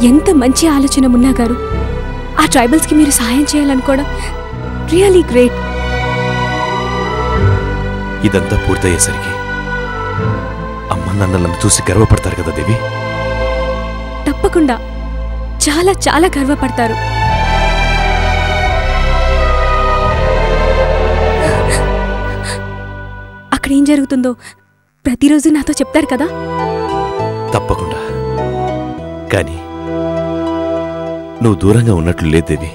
ఎంత మంచి ఆలోచన మున్నా గారు. ఆ ట్రైబల్స్కి మీరు సహాయం చేయాలనుకోవడం రియలీ గ్రేట్. ఇదంతా పూర్తయ్యేసరికి అమ్మ నాన్నలను చూసి గర్వపడతారు కదా దేవి. తప్పకుండా చాలా చాలా గర్వపడతారు. అక్కడ ఏం జరుగుతుందో ప్రతిరోజు నాతో చెప్తారు కదా. తప్పకుండా. కానీ నువ్వు దూరంగా ఉన్నట్లు లేదేవి.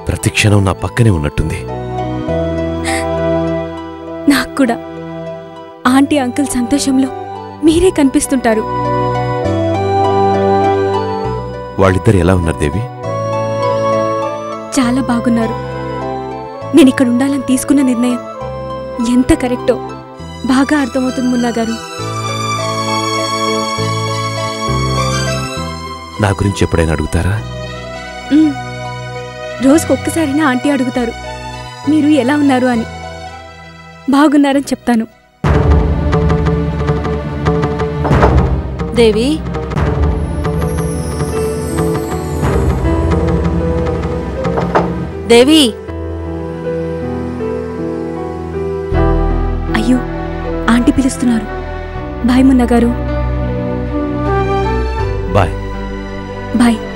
ప్రతి క్షణం నా పక్కనే ఉన్నట్టుంది. నాకు కూడా ఆంటీ అంకుల్ సంతోషంలో మీరే కనిపిస్తుంటారు. వాళ్ళిద్దరు ఎలా ఉన్నారు దేవి? చాలా బాగున్నారు. నేనిక్కడ ఉండాలని తీసుకున్న నిర్ణయం ఎంత కరెక్టో బాగా అర్థమవుతుంది మున్నా గారు. నా గురించి ఎప్పుడైనా అడుగుతారా? రోజుకు ఒక్కసారైనా ఆంటీ అడుగుతారు మీరు ఎలా ఉన్నారు అని. బాగున్నారని చెప్తాను. దేవి, దేవి. అయ్యో, ఆంటీ పిలుస్తున్నారు. బాయ్ మున్నా గారు. బాయ్. బాయ్.